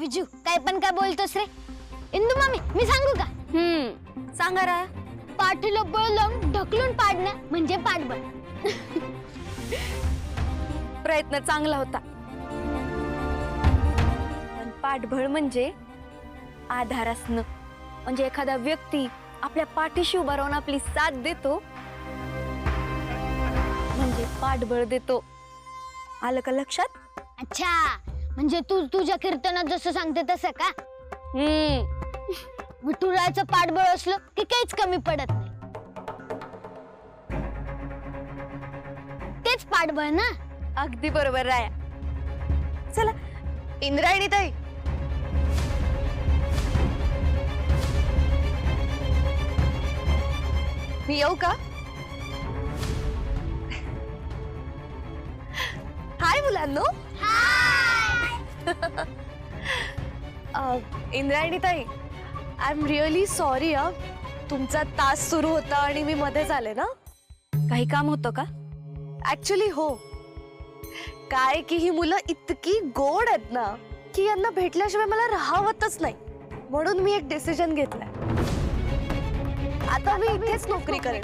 विजू काय पण काय बोलतोस रे? इंदू मामी मी सांगू का? सांगा रा. पाठीला बळ लावून ढकलून पाडणं म्हणजे पाठबळ. प्रयत्न चांगला होता, पण पाठबळ म्हणजे आधार असणं. म्हणजे एखादा व्यक्ती आपल्या पाठीशी उभा राहून आपली साथ देतो म्हणजे पाठबळ देतो. आलं का लक्षात? अच्छा, म्हणजे तू तुझ्या कीर्तनात जसं सांगते तसं का? विठुरायाचं पाठबळ असलं की काहीच कमी पडत नाही. तेच पाठबळ ना? अगदी बरोबर राया. चला इंद्रायणी ताई, मी येऊ का? हाय मुलांनो. इंद्रायणी ताई, आय एम रिअली सॉरी. तुमचा तास सुरू होता आणि मी मध्येच आले ना. काही काम होतं का? ऍक्च्युली हो. काय की ही मुलं इतकी गोड आहेत ना की यांना भेटल्याशिवाय मला राहावतच नाही. म्हणून मी एक डिसिजन घेतलाय. आता मी इथेच नोकरी करेन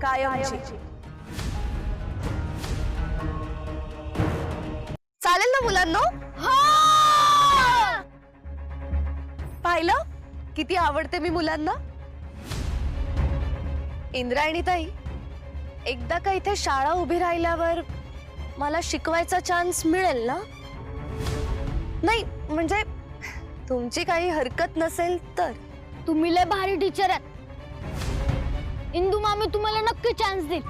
कायमची. चालेल ना मुलांनो? पाहिलं किती आवडते मी मुलांना. इंद्रायणी ताई, एकदा का इथे शाळा उभी राहिल्यावर मला शिकवायचा चान्स मिळेल ना? नाही म्हणजे तुमची काही हरकत नसेल तर. तुम्ही लय भारी टीचर आहात. इंदू मामी तुम्हाला नक्की चान्स देईल.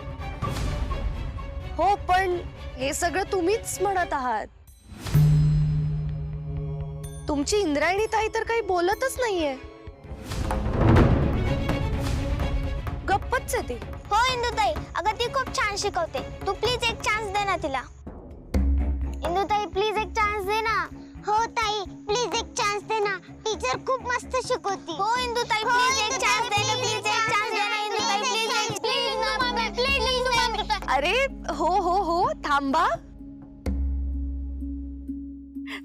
हो, पण हे सगळं तुम्हीच म्हणत आहात. तुमची इंद्रायणी ताई तर काही बोलतच नाहीये, गप्पच आहे ती. हो इंदुताई, अगं ती खूप छान शिकवते. तू प्लीज एक चान्स दे ना तिला. इंदुताई प्लीज एक चान्स दे ना. हो ताई, प्लीज एक चान्स दे ना. टीचर खूप मस्त शिकवते. हो इंदुताई प्लीज एक चान्स दे ना. प्लीज एक चान्स दे ना इंदुताई. प्लीज प्लीज ना मम्मी, प्लीज इंदू मामी. अरे हो हो हो, थांबा.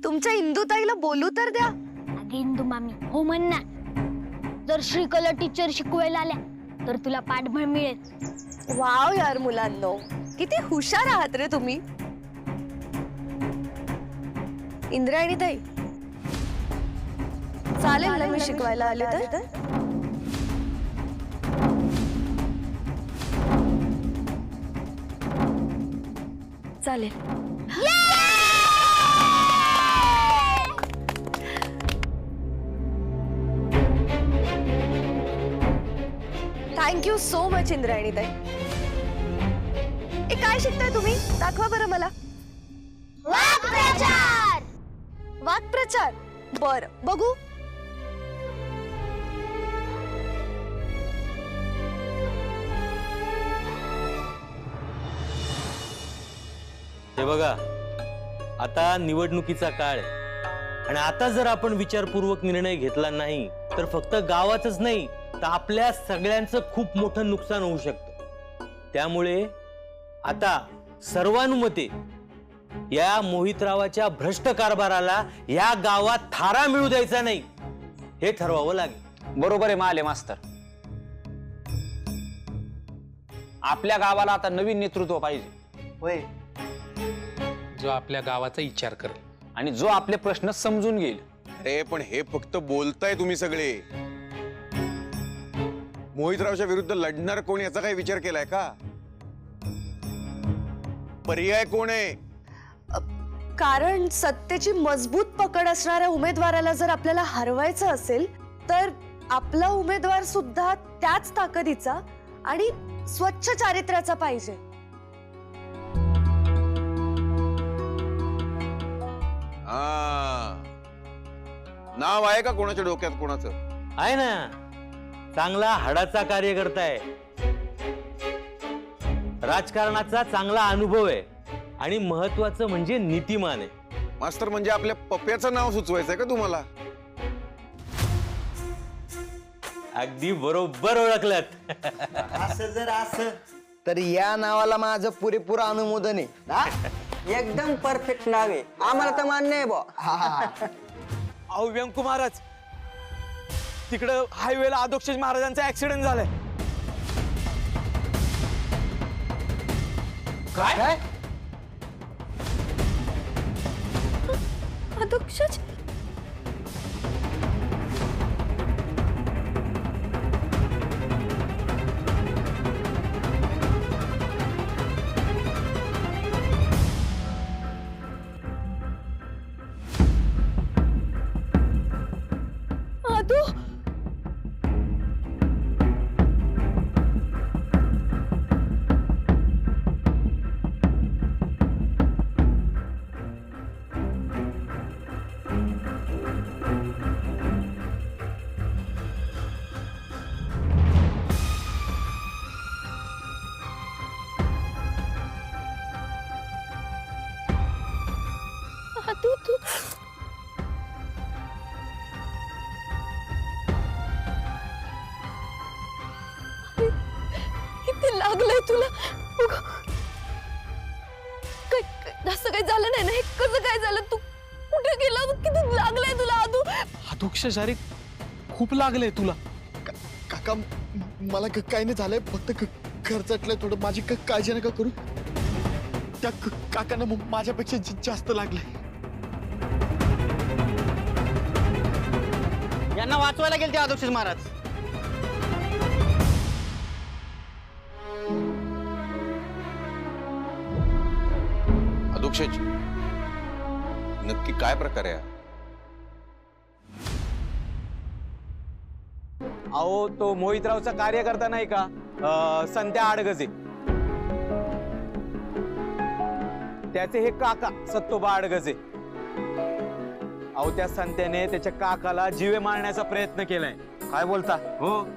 तुमच्या इंदुताईला बोलू तर द्या. अगं इंदू मामी हो म्हण ना. जर श्रीकला टीचर शिकवायला आल्या तर तुला पाठबळ मिळेल. वाव यार मुलांनो, किती हुशार आहात रे तुम्ही. इंद्रायणी ताई, चालेल ना मी शिकवायला आले तर? चालेल. थँक्यू सो मच इंद्रायणी ताई. काय शिकताय तुम्ही? दाखवा बरं मला. वाक्प्रचार. वाक्प्रचार? बर, बघू. हे बघा, आता निवडणुकीचा काळ आहे आणि आता जर आपण विचारपूर्वक निर्णय घेतला नाही तर फक्त गावातच नाही तर आपल्या सगळ्यांचं खूप मोठं नुकसान होऊ शकतं. त्यामुळे आता सर्वानुमते या मोहितरावाच्या भ्रष्ट कारभाराला या गावात थारा मिळू द्यायचा नाही हे ठरवावं लागेल. बरोबर आहे माले मास्तर. आपल्या गावाला आता नवीन नेतृत्व पाहिजे. होय, जो आपल्या गावाचा विचार करेल आणि जो आपले प्रश्न समजून घेईल. अरे पण हे फक्त बोलताय तुम्ही सगळे. मोहितरावच्या विरुद्ध लढणार कोण याचा काही विचार केलाय का? पर्याय कोण आहे? कारण सत्तेची मजबूत पकड असणाऱ्या उमेदवाराला जर आपल्याला हरवायचं असेल तर आपला उमेदवार सुद्धा त्याच ताकदीचा आणि स्वच्छ चारित्र्याचा पाहिजे. नाव आहे का कोणाच्या डोक्यात कोणाचं? आहे ना, चांगला हाडाचा कार्यकर्ता आहे, राजकारणाचा चांगला अनुभव आहे आणि महत्वाचं म्हणजे नीतिमान आहे. मास्तर म्हणजे आपल्या पप्प्याचं नाव सुचवायचंय का तुम्हाला? अगदी बरोबर ओळखलत. असं जर असं तर या नावाला माझं पुरेपूर अनुमोदन आहे. एकदम परफेक्ट नाव आहे, आम्हाला तर मान्य आहे बा. अहो व्यंकू महाराज, तिकडं हायवेला अधोक्षज महाराजांचा ऍक्सिडेंट झालाय. काय अधोक्षज आदू आदू तू किती लागलंय तुला? उगा. असं काही झालं नाही ना? हे कसं काय झालं? तू कुठे गेला? किती लागलंय तुला आदू? अधोक्षज अरे खूप लागलंय तुला. काका मला काय नाही झालंय, फक्त खर्चटलंय थोडं. माझी काळजी नका करू. त्या काकांना माझ्यापेक्षा जास्त लागलंय. यांना वाचवायला गेले ते अधोक्षज महाराज. अधोक्षज, नक्की काय प्रकार आहे हा? अहो तो मोहितरावचा कार्यकर्ता नाही का, संत्या आडगजे, त्याचे हे काका सत्तोबा आडगजे. अहो त्या संत्याने त्याच्या काकाला जीवे मारण्याचा प्रयत्न केलाय. काय बोलता? हो.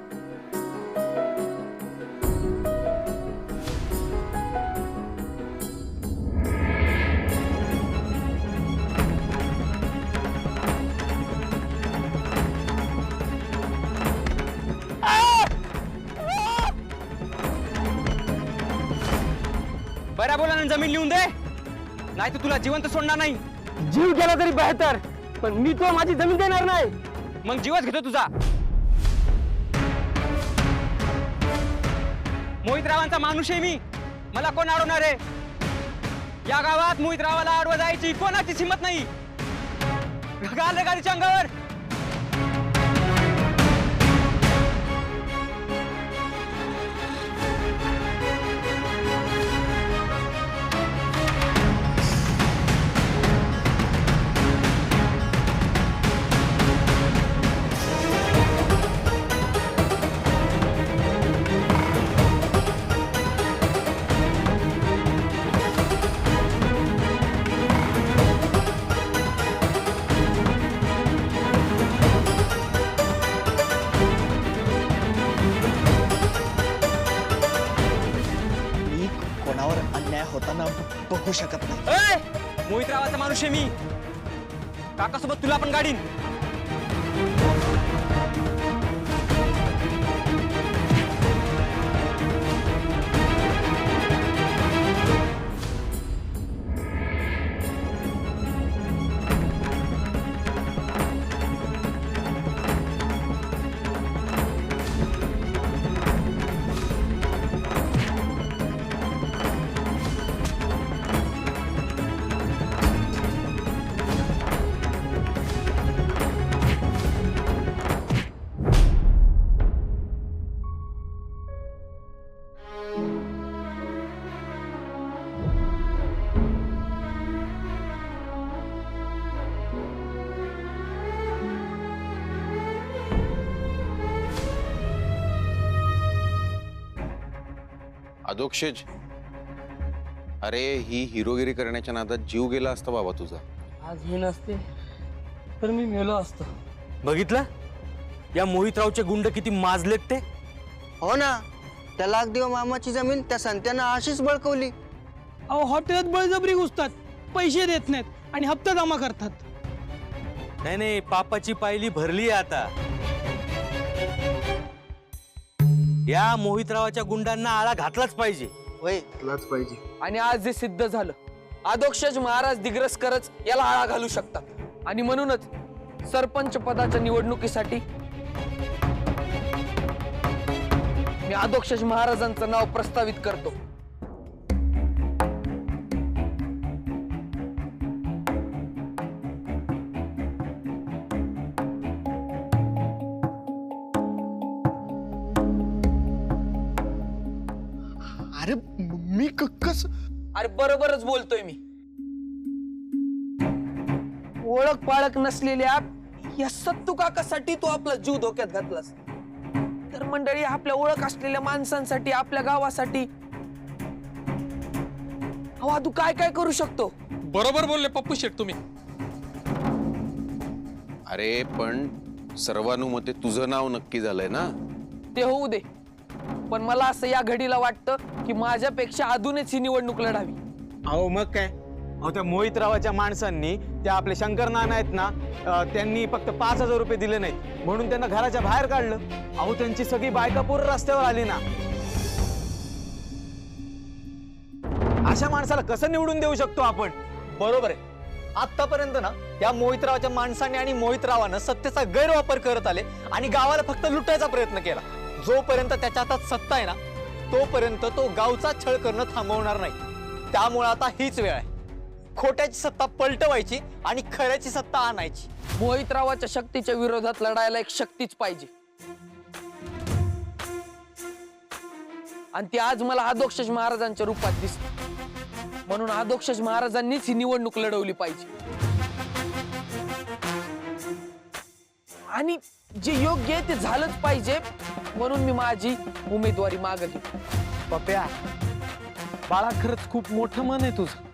बऱ्या बोलाने जमीन लिहून दे, नाही तर तुला जिवंत सोडणार नाही. जीव गेला तरी बेहतर, पण मी तुला माझी जमीन देणार नाही. मग जीवच घेतो तुझा. मोहितरावांचा माणूस आहे मी, मला कोण अडवणार आहे? या गावात मोहितरावाला अडवा जायची कोणाचीच हिंमत नाही. गाले गाडीच्या अंगावर. कोणावर अन्याय होताना बघू शकत नाही. ए, मोहितरावाचा माणूस आहे मी. काकासोबत तुला पण गाडीन. अधोक्षज, अरे ही हिरोगिरी करण्याच्या नादात जीव गेला असता बाबा तुझा. आज हे नसते तर मी मेलो असतो. बघितलं या मोहितरावचे गुंड किती माजलेत ते. हो ना, त्या लाखदेव मामाची जमीन त्या संत्यानं अशीच बळकवली. अहो हॉटेलात बळजबरी घुसतात, पैसे देत नाहीत आणि हप्ता जमा करतात. नाही नाही, पापाची पायली भरली आता. या मोहितरावाच्या गुंडांना आळा घातलाच पाहिजे. होय, पाहिजे. आणि आज जे सिद्ध झालं आदोक्षज महाराज दिग्रसकरच याला आळा घालू शकतात आणि म्हणूनच सरपंच पदाच्या निवडणुकीसाठी मी आदोक्षज महाराजांचं नाव प्रस्तावित करतो. अरे मी कस अरे बरोबरच बोलतोय मी. ओळख पाळख नसलेल्या या सत्तू काकासाठी तू आपला जीव धोक्यात घातलास. तर मंडळी, आपल्या ओळख असलेल्या माणसांसाठी, आपल्या गावासाठी हवा तू काय काय करू शकतो. बरोबर बोलले पप्पू शेठ तुम्ही. अरे पण सर्वानुमते तुझं नाव नक्की झालंय ना? ते होऊ दे, पण मला असं या घडीला वाटतं की माझ्यापेक्षा अजूनच ही निवडणूक लढावी. अहो मग काय, अहो त्या मोहितरावाच्या माणसांनी त्या आपले शंकर नाना आहेत ना, त्यांनी फक्त 5,000 रुपये दिले नाहीत म्हणून त्यांना घराच्या बाहेर काढलं. अहो त्यांची सगळी बायका पूर्ण रस्त्यावर आली ना. अशा माणसाला कसं निवडून देऊ शकतो आपण? बरोबर आहे. आतापर्यंत ना त्या मोहितरावाच्या माणसाने आणि मोहितरावानं सत्तेचा गैरवापर करत आले आणि गावाला फक्त लुटायचा प्रयत्न केला. जोपर्यंत त्याच्या हातात सत्ता आहे ना, तोपर्यंत तो गावचा छळ करणं थांबवणार नाही. त्यामुळे आता हीच वेळ आहे. खोट्याची सत्ता पलटवायची आणि खऱ्याची सत्ता आणायची. मोहितरावाच्या शक्तीच्या विरोधात लढायला एक शक्तीच पाहिजे, आणि ती आज मला आदोक्षज महाराजांच्या रूपात दिसते. म्हणून आदोक्षज महाराजांनीच ही निवडणूक लढवली पाहिजे आणि जे योग्य आहे ते झालंच पाहिजे. म्हणून मी माझी उमेदवारी मागली. पप्या, बाळा खरंच खूप मोठं मन आहे तुझं.